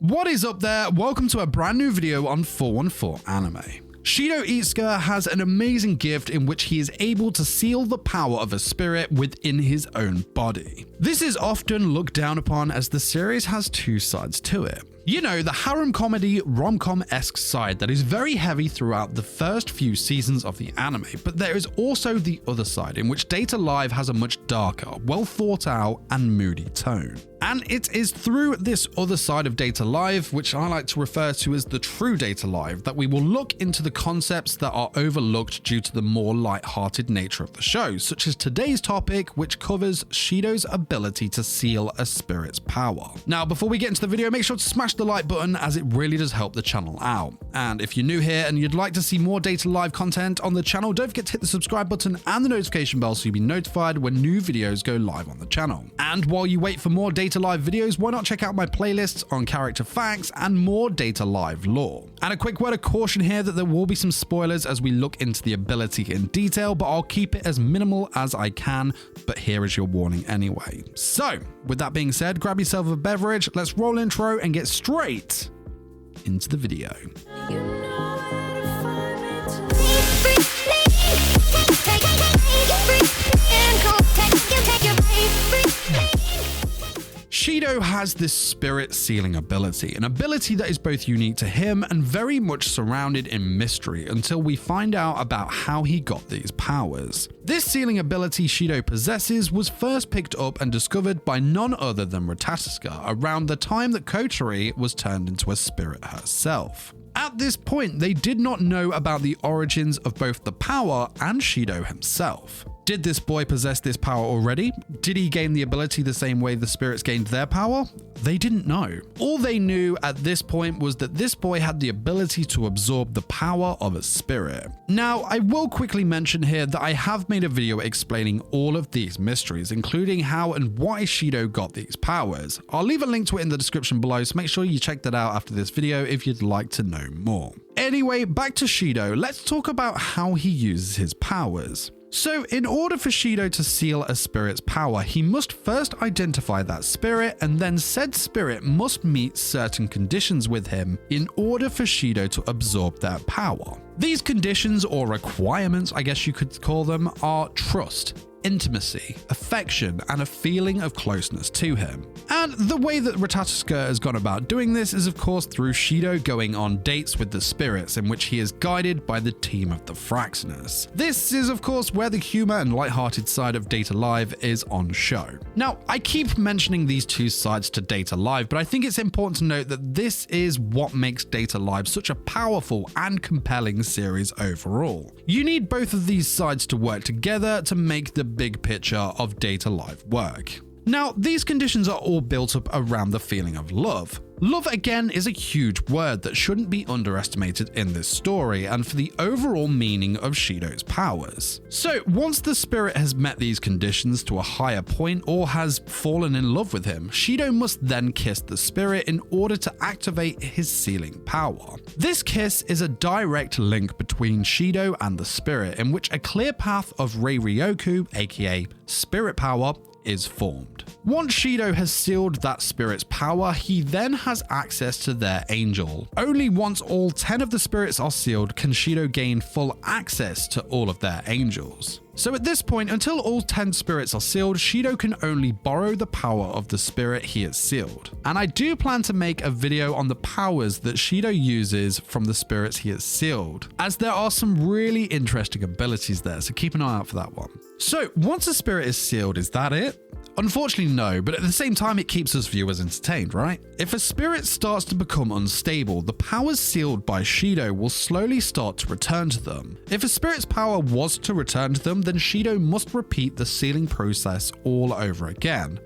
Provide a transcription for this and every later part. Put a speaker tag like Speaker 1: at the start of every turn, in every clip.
Speaker 1: What is up there? Welcome to a brand new video on 414 Anime. Shido Itsuka has an amazing gift in which he is able to seal the power of a spirit within his own body. This is often looked down upon as the series has two sides to it. You know, the harem comedy rom-com-esque side that is very heavy throughout the first few seasons of the anime, but there is also the other side in which Date A Live has a much darker, well thought out and moody tone. And it is through this other side of Date A Live, which I like to refer to as the true Date A Live, that we will look into the concepts that are overlooked due to the more light-hearted nature of the show, such as today's topic, which covers Shido's ability to seal a spirit's power. Now, before we get into the video, make sure to smash the like button as it really does help the channel out. And if you're new here and you'd like to see more Date A Live content on the channel, don't forget to hit the subscribe button and the notification bell so you'll be notified when new videos go live on the channel. And while you wait for more Date A Live videos, why not check out my playlists on character facts and more Date A Live lore. And a quick word of caution here that there will be some spoilers as we look into the ability in detail, but I'll keep it as minimal as I can, but here is your warning anyway. So, with that being said, grab yourself a beverage, let's roll intro and get straight into the video. Shido has this spirit sealing ability, an ability that is both unique to him and very much surrounded in mystery until we find out about how he got these powers. This sealing ability Shido possesses was first picked up and discovered by none other than Ratatsuka around the time that Kotori was turned into a spirit herself. At this point, they did not know about the origins of both the power and Shido himself. Did this boy possess this power already? Did he gain the ability the same way the spirits gained their power? They didn't know. All they knew at this point was that this boy had the ability to absorb the power of a spirit. Now, I will quickly mention here that I have made a video explaining all of these mysteries, including how and why Shido got these powers. I'll leave a link to it in the description below, so make sure you check that out after this video if you'd like to know more. Anyway, back to Shido, let's talk about how he uses his powers. So, in order for Shido to seal a spirit's power, he must first identify that spirit, and then said spirit must meet certain conditions with him in order for Shido to absorb that power. These conditions, or requirements I guess you could call them, are trust, intimacy, affection, and a feeling of closeness to him. And the way that Ratatsuka has gone about doing this is of course through Shido going on dates with the spirits in which he is guided by the team of the Fraxinus. This is of course where the humor and lighthearted side of Date A Live is on show. Now, I keep mentioning these two sides to Date A Live, but I think it's important to note that this is what makes Date A Live such a powerful and compelling series overall. You need both of these sides to work together to make the big picture of Date A Live work. Now, these conditions are all built up around the feeling of love. Love, again, is a huge word that shouldn't be underestimated in this story and for the overall meaning of Shido's powers. So, once the spirit has met these conditions to a higher point or has fallen in love with him, Shido must then kiss the spirit in order to activate his sealing power. This kiss is a direct link between Shido and the spirit, in which a clear path of Rei-Ryoku, aka spirit power, is formed. Once Shido has sealed that spirit's power, he then has access to their angel. Only once all 10 of the spirits are sealed can Shido gain full access to all of their angels. So at this point, until all 10 spirits are sealed, Shido can only borrow the power of the spirit he has sealed. And I do plan to make a video on the powers that Shido uses from the spirits he has sealed, as there are some really interesting abilities there, so keep an eye out for that one. So once a spirit is sealed, is that it? Unfortunately no, but at the same time it keeps us viewers entertained, right? If a spirit starts to become unstable, the powers sealed by Shido will slowly start to return to them. If a spirit's power was to return to them, then Shido must repeat the sealing process all over again.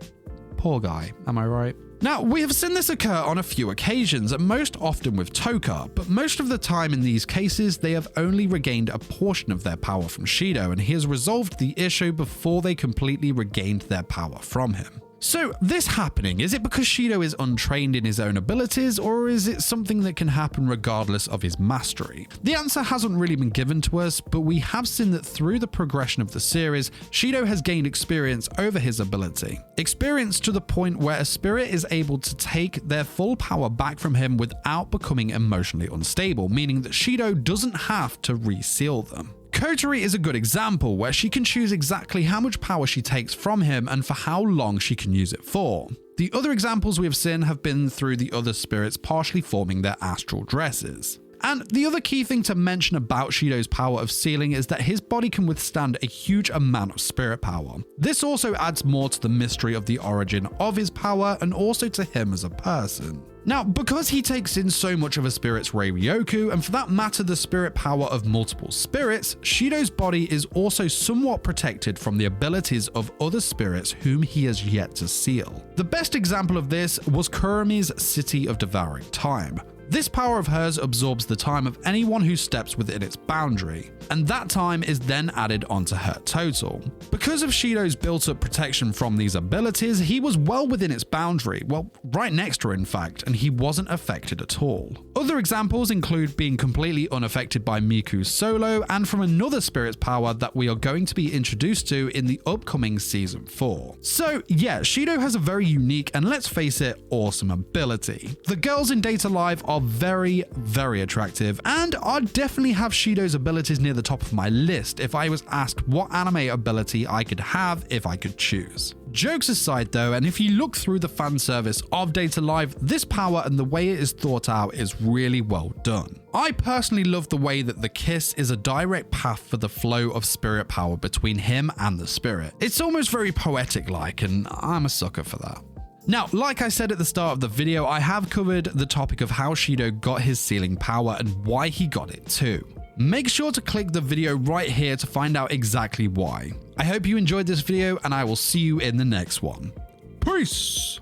Speaker 1: Poor guy, am I right? Now, we have seen this occur on a few occasions, and most often with Toka, but most of the time in these cases, they have only regained a portion of their power from Shido, and he has resolved the issue before they completely regained their power from him. So this happening, is it because Shido is untrained in his own abilities, or is it something that can happen regardless of his mastery? The answer hasn't really been given to us, but we have seen that through the progression of the series, Shido has gained experience over his ability. Experience to the point where a spirit is able to take their full power back from him without becoming emotionally unstable, meaning that Shido doesn't have to reseal them. Kotori is a good example where she can choose exactly how much power she takes from him and for how long she can use it for. The other examples we have seen have been through the other spirits partially forming their astral dresses. And the other key thing to mention about Shido's power of sealing is that his body can withstand a huge amount of spirit power. This also adds more to the mystery of the origin of his power and also to him as a person. Now, because he takes in so much of a spirit's Rei-Ryoku, and for that matter the spirit power of multiple spirits, Shido's body is also somewhat protected from the abilities of other spirits whom he has yet to seal. The best example of this was Kurumi's City of Devouring Time. This power of hers absorbs the time of anyone who steps within its boundary, and that time is then added onto her total. Because of Shido's built-up protection from these abilities, he was well within its boundary, well, right next to her in fact, and he wasn't affected at all. Other examples include being completely unaffected by Miku's solo, and from another spirit's power that we are going to be introduced to in the upcoming Season 4. So yeah, Shido has a very unique and, let's face it, awesome ability. The girls in Date A Live are very, very attractive, and I'd definitely have Shido's abilities near the top of my list if I was asked what anime ability I could have if I could choose. Jokes aside though, and if you look through the fan service of Date A Live, this power and the way it is thought out is really well done. I personally love the way that the kiss is a direct path for the flow of spirit power between him and the spirit. It's almost very poetic-like, and I'm a sucker for that. Now, like I said at the start of the video, I have covered the topic of how Shido got his sealing power and why he got it too. Make sure to click the video right here to find out exactly why. I hope you enjoyed this video, and I will see you in the next one. Peace!